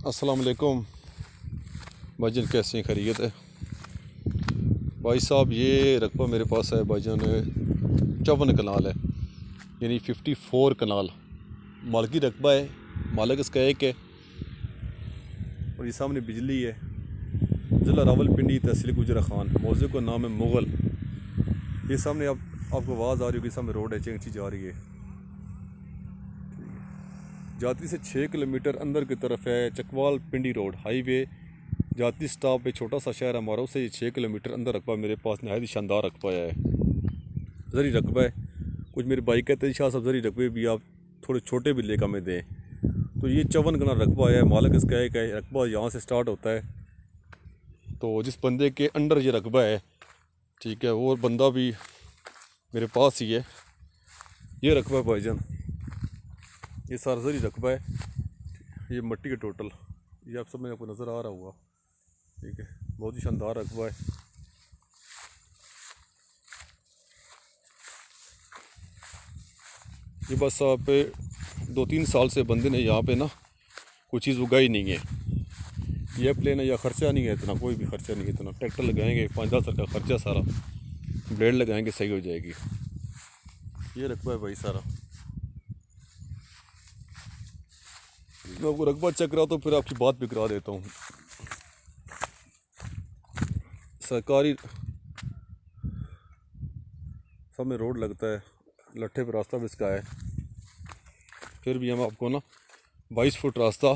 अस्सलाम वालेकुम भाईजान, कैसे हैं? खैरियत है भाई साहब। ये रकबा मेरे पास है भाईजान, 54 कनाल है, यानी 54 कनाल मालकी रकबा है। मालिक इसका एक है और ये सामने बिजली है। ज़िला रावलपिंडी, तहसील गुजरा खान। मौज़े का नाम है मुग़ल। ये सामने आपको आवाज़ आ रही होगी, सामने रोड है, चेंगची जा रही है। जाती से 6 किलोमीटर अंदर की तरफ है चकवाल पिंडी रोड हाईवे। जाती स्टॉप पे छोटा सा शहर हमारा, उससे 6 किलोमीटर अंदर रकबा मेरे पास नहायत शानदार रकबा है। ज़री रकबा है। कुछ मेरे भाई कहते हैं शाह साहब ज़री रकबे भी आप थोड़े छोटे भी लेकर हमें दें, तो ये 54 कनाल रकबा है। मालिक इसका एक है। रकबा यहाँ से स्टार्ट होता है, तो जिस बंदे के अंडर ये रकबा है, ठीक है, वो बंदा भी मेरे पास ही है। ये रकबा है भाईजान, ये सारा ज़री रकबा है। ये मट्टी के टोटल, ये आप सब में आपको नज़र आ रहा होगा, ठीक है। बहुत ही शानदार रकबा है। ये बस आप 2-3 साल से बंदे ने यहाँ पे ना कोई चीज़ उगाई नहीं है। ये प्लेन है, या ख़र्चा नहीं है इतना, कोई भी ख़र्चा नहीं है इतना। ट्रैक्टर लगाएंगे, 5-10 हज़ार का ख़र्चा, सारा ब्लेड लगाएंगे, सही हो जाएगी। ये रकबा है भाई सारा। मैं आपको रकबा चेक करा तो फिर आपकी बात भी करा देता हूँ। सरकारी सब में रोड लगता है, लट्ठे पर रास्ता भी इसका है। फिर भी हम आपको ना 22 फुट रास्ता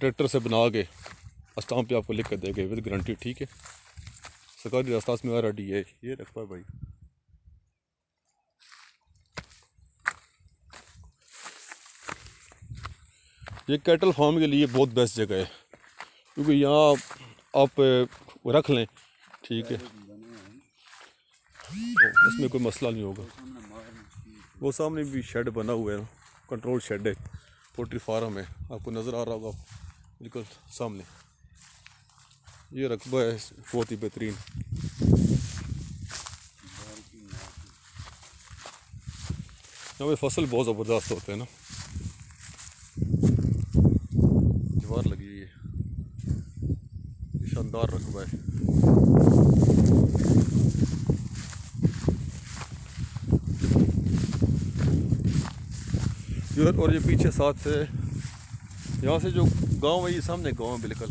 ट्रैक्टर से बना के स्टाम्प पे आपको लिख कर देंगे विद गारंटी, ठीक है। सरकारी रास्ता इसमें रेडी है। ये रकबा है भाई। ये कैटल फार्म के लिए बहुत बेस्ट जगह है, क्योंकि यहाँ आप रख लें, ठीक है, तो इसमें कोई मसला नहीं होगा। वो सामने भी शेड बना हुआ है, कंट्रोल शेड है, पोल्ट्री फार्म है, आपको नज़र आ रहा होगा बिल्कुल सामने। ये रकबा है बहुत ही बेहतरीन। यहाँ पे फसल बहुत ज़बरदस्त होते हैं ना। दीवार लगी हुई है, शानदार रकबा है। और ये पीछे साथ से यहाँ से जो गांव है, ये सामने गांव है बिल्कुल,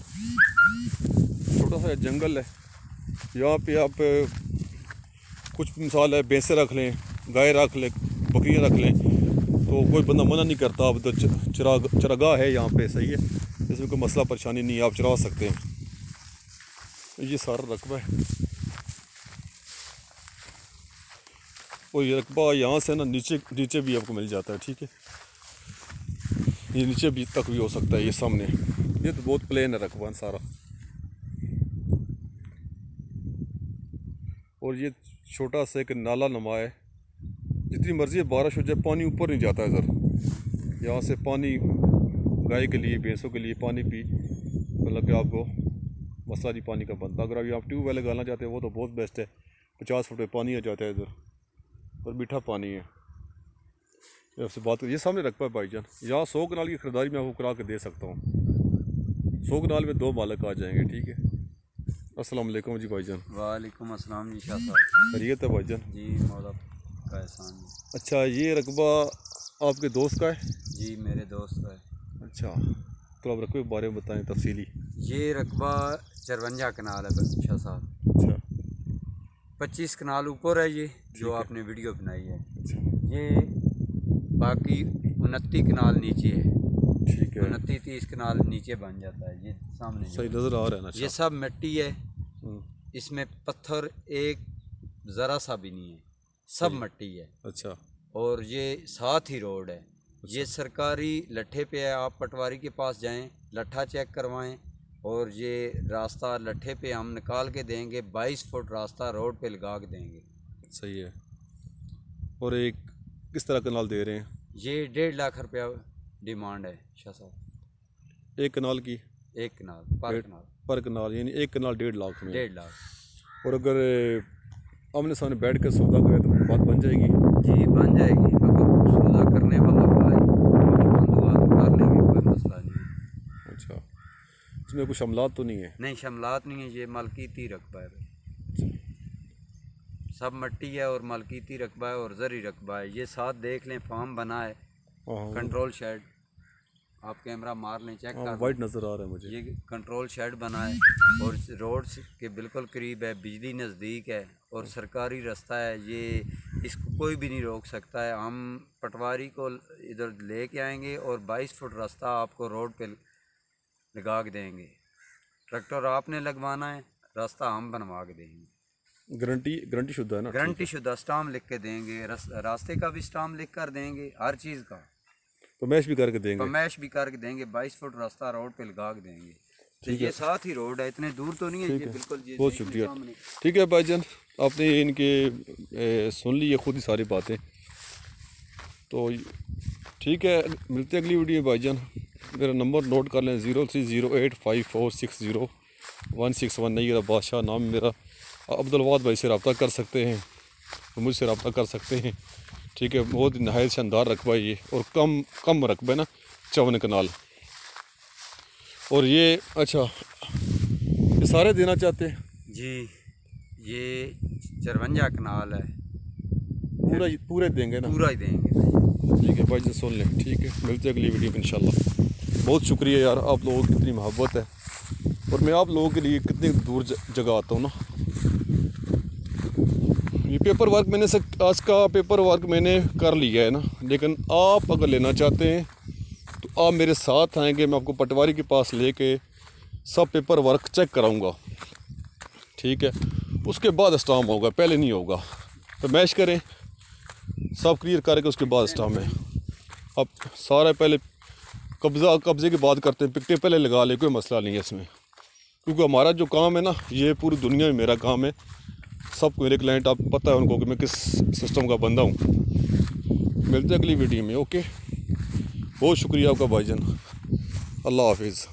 छोटा सा जंगल है। यहाँ पे आप कुछ मिसाल है, भैंसे रख लें, गाय रख लें, बकरियाँ रख लें, तो कोई बंदा मना नहीं करता। अब तो चरागाह है यहाँ पे, सही है, इसमें कोई मसला परेशानी नहीं है, आप चरा सकते हैं। ये सारा रकबा है। और ये रकबा यहाँ से ना नीचे भी आपको मिल जाता है, ठीक है। ये नीचे भी तक भी हो सकता है। ये सामने, ये तो बहुत प्लेन है रकबा सारा। और ये छोटा सा एक नाला नुमा है, जितनी मर्जी बारिश हो जाए पानी ऊपर नहीं जाता है सर। यहाँ से पानी गाय के लिए, भैंसों के लिए पानी भी मतलब कि आपको मसला नहीं पानी का बनता। अगर अभी आप ट्यूबवेल लगाना चाहते हैं, वो तो बहुत बेस्ट है। 50 फुट में पानी आ जाता है इधर, और मीठा पानी है। आपसे बात कर, ये सामने रकबा है भाईजान। यहाँ 100 कनाल की खरीदारी मैं आपको करा के दे सकता हूँ। 100 कनाल में 2 मालिक आ जाएंगे, ठीक है। अस्सलाम वालेकुम जी भाईजान। वालेकुम अस्सलाम जी शाह साहब। खैरियत है भाईजान? जी मौला का एहसान है। अच्छा, ये रकबा आपके दोस्त का है? जी मेरे दोस्त का है। अच्छा, तो आप रकबे के बारे में बताएं तफसीली। ये रकबा 54 कनाल है शाह साहब। अच्छा, 25 कनाल ऊपर है ये जो आपने वीडियो बनाई है। अच्छा, ये बाकी 29 कनाल नीचे है, ठीक है। 29-30 कनाल नीचे बन जाता है। ये सामने सही नज़र आ रहा है ना? ये सब मिट्टी है, अच्छा। इसमें पत्थर एक ज़रा सा भी नहीं है, सब मिट्टी है। अच्छा, और ये साथ ही रोड है। ये सरकारी लट्ठे पे है, आप पटवारी के पास जाएं, लट्ठा चेक करवाएं, और ये रास्ता लट्ठे पे हम निकाल के देंगे। 22 फुट रास्ता रोड पे लगा के देंगे। सही है। और एक किस तरह कनाल दे रहे हैं? ये 1.5 लाख रुपया डिमांड है शाह साहब। एक कनाल की? एक कनाल पर कनाल, यानी एक कनाल 1.5 लाख में? 1.5 लाख। और अगर आमने सामने बैठ कर सौदा करें तो बात बन जाएगी? जी बन जाएगी। अगर सौदा करने वाला भाई कर लेंगे, कोई मसला नहीं। इसमें कुछ अमलात तो नहीं है? नहीं, शमलात नहीं है, ये मलकीती रकबा है भाई। सब मट्टी है और मलकीती रकबा है और ज़री रकबा है। ये साथ देख लें, फार्म बना है, हाँ, कंट्रोल शेड, आप कैमरा मार लें, चेक कर वाइट नज़र आ रहा है मुझे। ये कंट्रोल शेड बना है और रोड के बिल्कुल करीब है, बिजली नज़दीक है और सरकारी रास्ता है। ये इसको कोई भी नहीं रोक सकता है। हम पटवारी को इधर लेके आएंगे और 22 फुट रास्ता आपको रोड पे लगा के देंगे। ट्रैक्टर आपने लगवाना है, रास्ता हम बनवा के देंगे। गारंटी शुद्ध है ना? गारंटी शुदा स्टाम्प लिख के देंगे, रास्ते का भी स्टाम्प लिख कर देंगे, हर चीज़ का पमैश भी करके देंगे? पमैश भी करके देंगे, 22 फुट रास्ता रोड पे लगा के देंगे। तो ये साथ ही रोड है, इतने दूर तो नहीं है, ये बिल्कुल ये बहुत शुक्रिया। ठीक है भाईजान, आपने इनके सुन ली है खुद ही सारी बातें। तो ठीक है, मिलते हैं अगली वीडियो में भाईजान। मेरा नंबर नोट कर लें 030854601619। नहीं बादशाह नाम मेरा। अब्दुलवाद भाई से रब्ता कर सकते हैं, मुझसे रब्ता कर सकते हैं। ठीक है, बहुत नहायत शानदार रकबा है ये, और कम रकबा है ना, 54 कनाल। और ये अच्छा, ये सारे देना चाहते हैं जी? ये 54 कनाल है, पूरे देंगे ना? पूरा ही देंगे। ठीक है भाई जी, सुन लें। ठीक है, मिलते हैं अगली वीडियो में इंशाल्लाह। बहुत शुक्रिया यार, आप लोगों की कितनी मोहब्बत है और मैं आप लोगों के लिए कितनी दूर जगह आता हूँ ना। ये पेपर वर्क मैंने आज का पेपर वर्क मैंने कर लिया है ना, लेकिन आप अगर लेना चाहते हैं तो आप मेरे साथ आएंगे, मैं आपको पटवारी के पास लेके सब पेपर वर्क चेक कराऊंगा। ठीक है, उसके बाद स्टाम्प होगा, पहले नहीं होगा। तो मैश करें, सब क्लियर करके उसके बाद स्टाम्प है। अब सारा पहले कब्ज़े की बात करते हैं, पिकटे पहले लगा ले, कोई मसला नहीं है इसमें, क्योंकि हमारा जो काम है ना, ये पूरी दुनिया में मेरा काम है। सब मेरे क्लाइंट, आप पता है उनको कि मैं किस सिस्टम का बंदा हूँ। मिलते हैं अगली वीडियो में। ओके, बहुत शुक्रिया आपका भाईजान, अल्लाह हाफिज़।